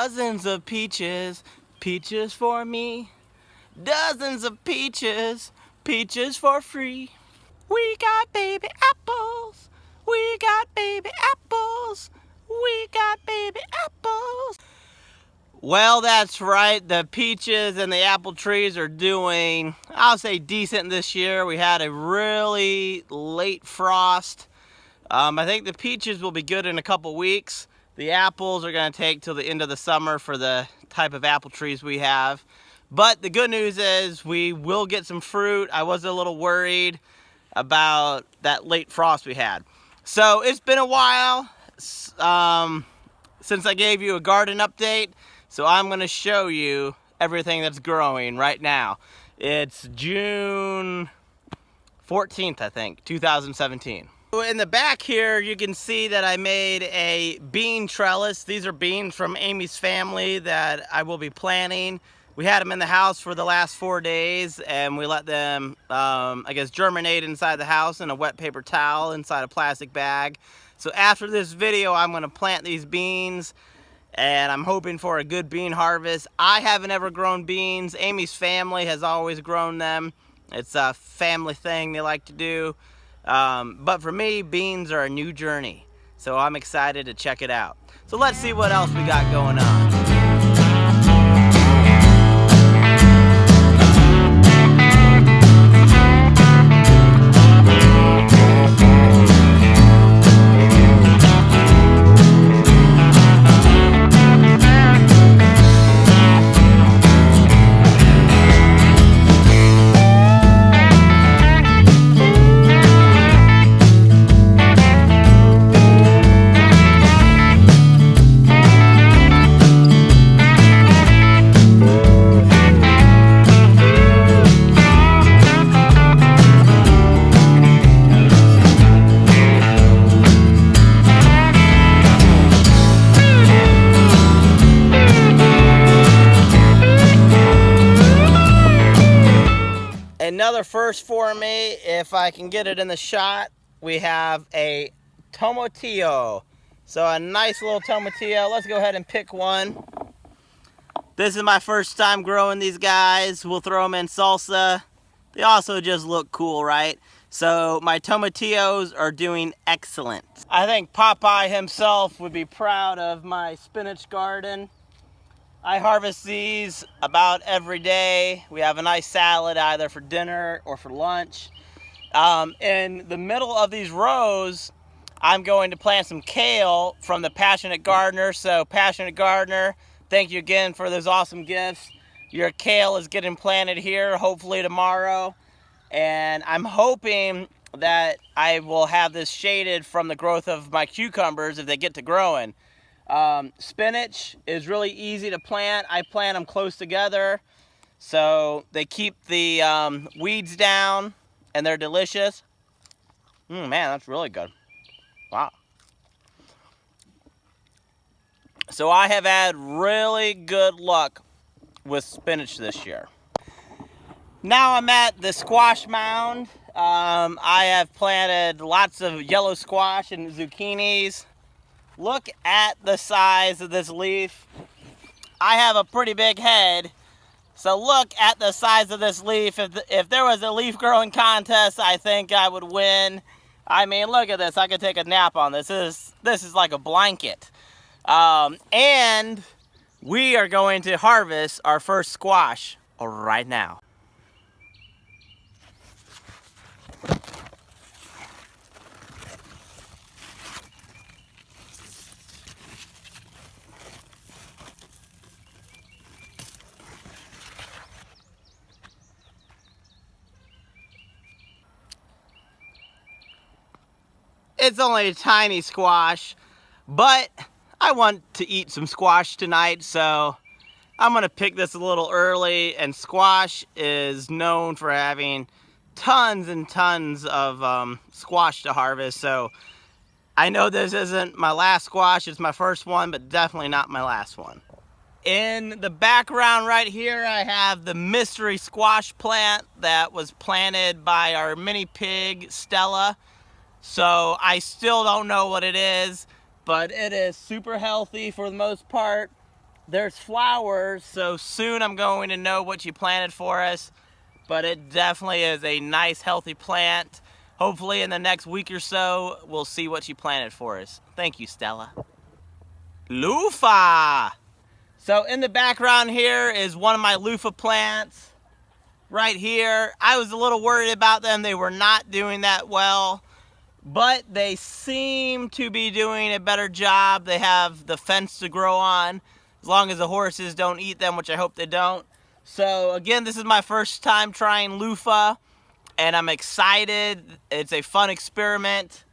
Dozens of peaches, peaches for me. Dozens of peaches, peaches for free. We got baby apples, we got baby apples, we got baby apples. Well, that's right, the peaches and the apple trees are doing, I'll say, decent this year. We had a really late frost. I think the peaches will be good in a couple weeks. The apples are going to take till the end of the summer for the type of apple trees we have. But the good news is we will get some fruit. I was a little worried about that late frost we had. So it's been a while since I gave you a garden update. So I'm going to show you everything that's growing right now. It's June 14th, I think, 2017. In the back here, you can see that I made a bean trellis. These are beans from Amy's family that I will be planting. We had them in the house for the last 4 days, and we let them, I guess, germinate inside the house in a wet paper towel inside a plastic bag. So after this video, I'm going to plant these beans, and I'm hoping for a good bean harvest. I haven't ever grown beans. Amy's family has always grown them. It's a family thing they like to do. But for me, beans are a new journey, so I'm excited to check it out. So let's see what else we got going on. Another first for me, if I can get it in the shot, we have a tomatillo. So a nice little tomatillo. Let's go ahead and pick one. This is my first time growing these guys. We'll throw them in salsa. They also just look cool, right? So my tomatillos are doing excellent. I think Popeye himself would be proud of my spinach garden. I harvest these about every day. We have a nice salad either for dinner or for lunch. In the middle of these rows, I'm going to plant some kale from the Passionate Gardener. So Passionate Gardener, thank you again for those awesome gifts. Your kale is getting planted here, hopefully tomorrow. And I'm hoping that I will have this shaded from the growth of my cucumbers if they get to growing. Spinach is really easy to plant. I plant them close together so they keep the weeds down, and they're delicious. Man, that's really good. Wow. So I have had really good luck with spinach this year. Now I'm at the squash mound. I have planted lots of yellow squash and zucchinis. Look at the size of this leaf. I have a pretty big head, so look at the size of this leaf. If there was a leaf growing contest, I think I would win. I mean, look at this. I could take a nap on this. This is like a blanket. And we are going to harvest our first squash right now. It's only a tiny squash, but I want to eat some squash tonight, so I'm going to pick this a little early. And squash is known for having tons and tons of squash to harvest, so I know this isn't my last squash. It's my first one, but definitely not my last one. In the background right here, I have the mystery squash plant that was planted by our mini pig, Stella. So I still don't know what it is, but it is super healthy for the most part. there's flowers, so soon I'm going to know what you planted for us. But it definitely is a nice, healthy plant. Hopefully in the next week or so, we'll see what you planted for us. Thank you, Stella. Loofah! So in the background here is one of my loofah plants. Right here, I was a little worried about them. They were not doing that well, but they seem to be doing a better job. They have the fence to grow on, as long as the horses don't eat them, which I hope they don't. So again, this is my first time trying loofah, and I'm excited. It's a fun experiment,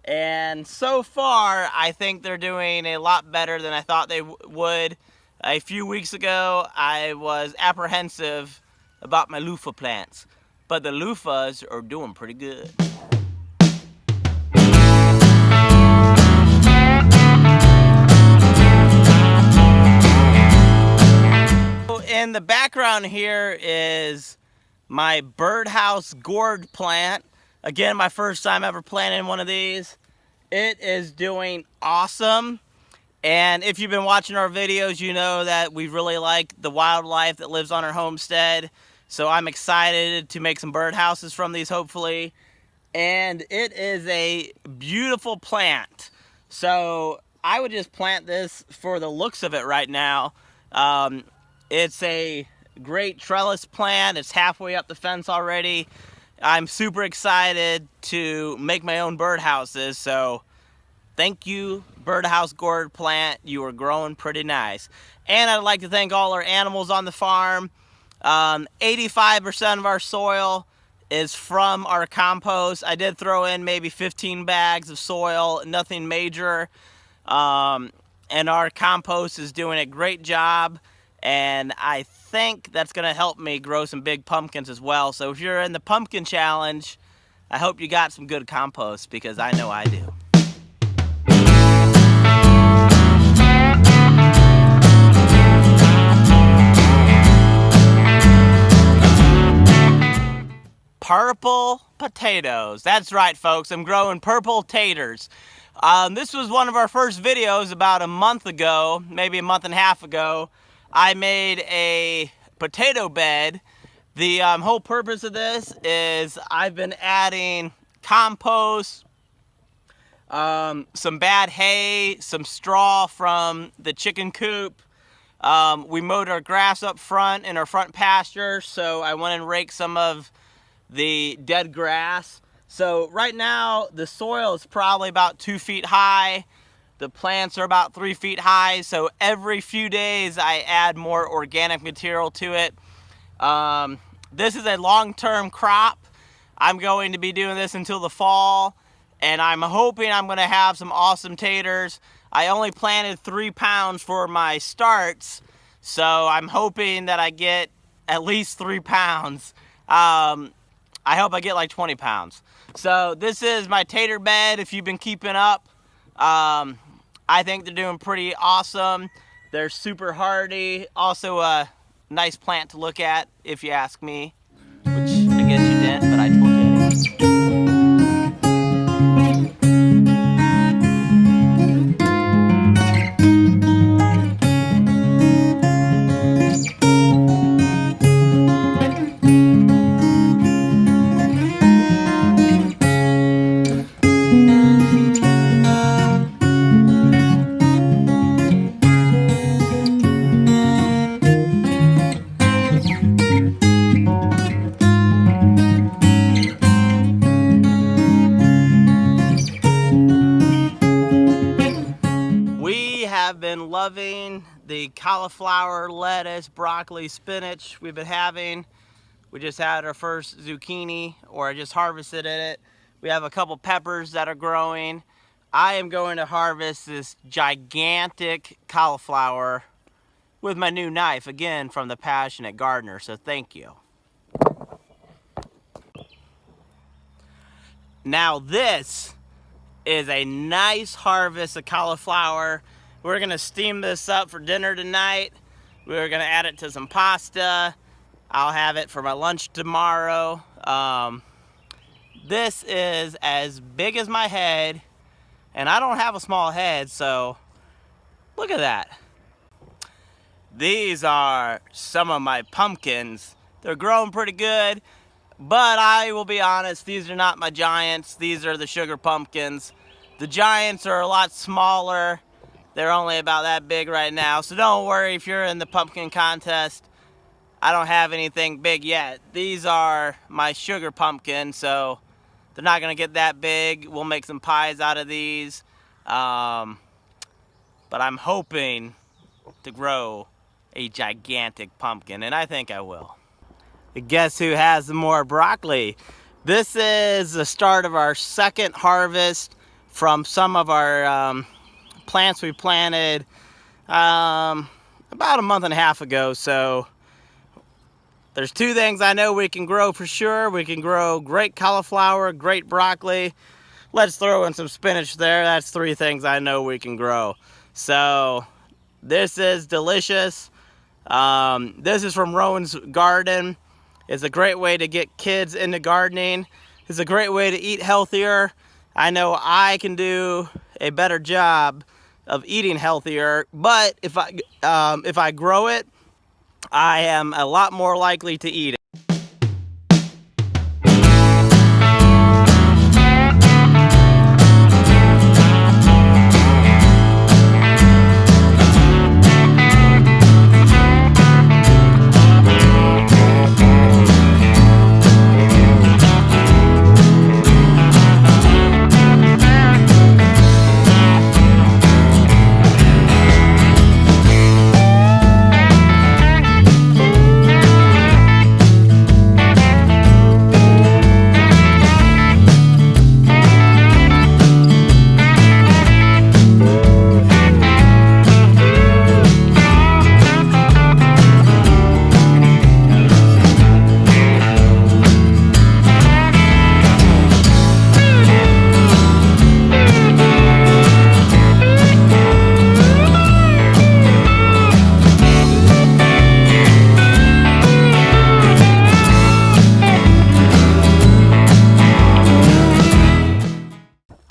and so far I think they're doing a lot better than I thought they would. A few weeks ago I was apprehensive about my loofah plants, but the loofahs are doing pretty good. In the background here is my birdhouse gourd plant. Again, my first time ever planting one of these. It is doing awesome. And if you've been watching our videos, you know that we really like the wildlife that lives on our homestead. So I'm excited to make some birdhouses from these, hopefully. And it is a beautiful plant. So I would just plant this for the looks of it right now. It's a great trellis plant. It's halfway up the fence already. I'm super excited to make my own birdhouses. So thank you, birdhouse gourd plant. You are growing pretty nice. And I'd like to thank all our animals on the farm. 85% of our soil is from our compost. I did throw in maybe 15 bags of soil, nothing major. And our compost is doing a great job. And I think that's going to help me grow some big pumpkins as well. So if you're in the pumpkin challenge, I hope you got some good compost, because I know I do. Purple potatoes. That's right, folks. I'm growing purple taters. This was one of our first videos about a month ago, maybe a month and a half ago. I made a potato bed. The whole purpose of this is I've been adding compost, some bad hay, some straw from the chicken coop. We mowed our grass up front in our front pasture, so I went and raked some of the dead grass. So right now the soil is probably about 2 feet high. The plants are about 3 feet high. So every few days I add more organic material to it. This is a long-term crop. I'm going to be doing this until the fall, and I'm hoping I'm going to have some awesome taters. I only planted 3 pounds for my starts, so I'm hoping that I get at least 3 pounds. I hope I get like 20 pounds. So this is my tater bed, if you've been keeping up. I think they're doing pretty awesome. They're super hardy. Also a nice plant to look at, if you ask me. Which I guess you didn't, but I told you anyway. Have been loving the cauliflower, lettuce, broccoli, spinach we've been having. We just had our first zucchini, or I just harvested it. We have a couple peppers that are growing. I am going to harvest this gigantic cauliflower with my new knife, again from the Passionate Gardener, so thank you. Now this is a nice harvest of cauliflower. We're gonna steam this up for dinner tonight. We're gonna add it to some pasta. I'll have it for my lunch tomorrow. This is as big as my head, and I don't have a small head, so look at that. These are some of my pumpkins. They're growing pretty good, but I will be honest, these are not my giants. These are the sugar pumpkins. The giants are a lot smaller. They're only about that big right now, so don't worry if you're in the pumpkin contest. I don't have anything big yet. These are my sugar pumpkins, so they're not gonna get that big. We'll make some pies out of these. But I'm hoping to grow a gigantic pumpkin, and I think I will. Guess who has more broccoli? This is the start of our second harvest from some of our plants we planted about a month and a half ago. So there's two things I know we can grow for sure. We can grow great cauliflower, great broccoli. Let's throw in some spinach there. That's three things I know we can grow. So this is delicious. This is from Rowan's garden. It's a great way to get kids into gardening. It's a great way to eat healthier. I know I can do a better job of eating healthier, but if I grow it, I am a lot more likely to eat it.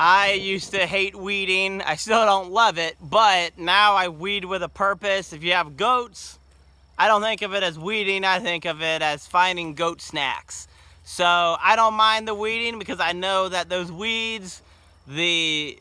I used to hate weeding. I still don't love it, but now I weed with a purpose. If you have goats, I don't think of it as weeding. I think of it as finding goat snacks. So I don't mind the weeding because I know that those weeds, the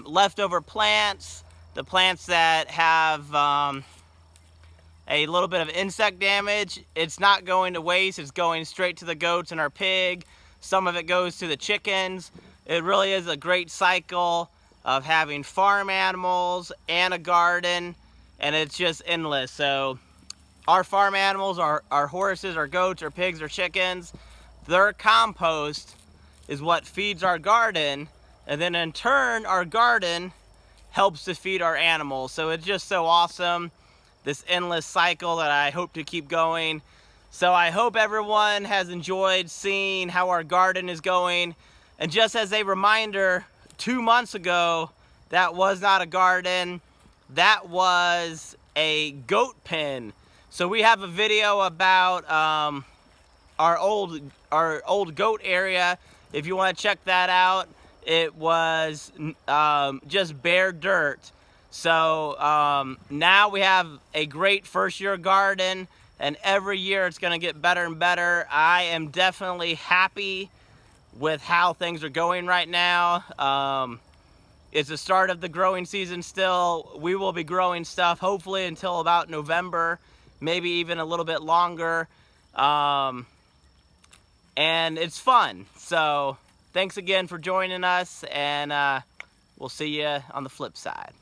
leftover plants, the plants that have a little bit of insect damage, it's not going to waste. It's going straight to the goats and our pig. Some of it goes to the chickens. It really is a great cycle of having farm animals and a garden, and it's just endless. So our farm animals, our horses, our goats, our pigs, our chickens, their compost is what feeds our garden, and then in turn our garden helps to feed our animals. So it's just so awesome, this endless cycle that I hope to keep going. So I hope everyone has enjoyed seeing how our garden is going. And just as a reminder, 2 months ago, that was not a garden, that was a goat pen. So we have a video about our old goat area. If you want to check that out, it was just bare dirt. So now we have a great first year garden, and every year it's gonna get better and better. I am definitely happy with how things are going right now. It's the start of the growing season still. We will be growing stuff hopefully until about November, maybe even a little bit longer. And it's fun. So thanks again for joining us, and we'll see you on the flip side.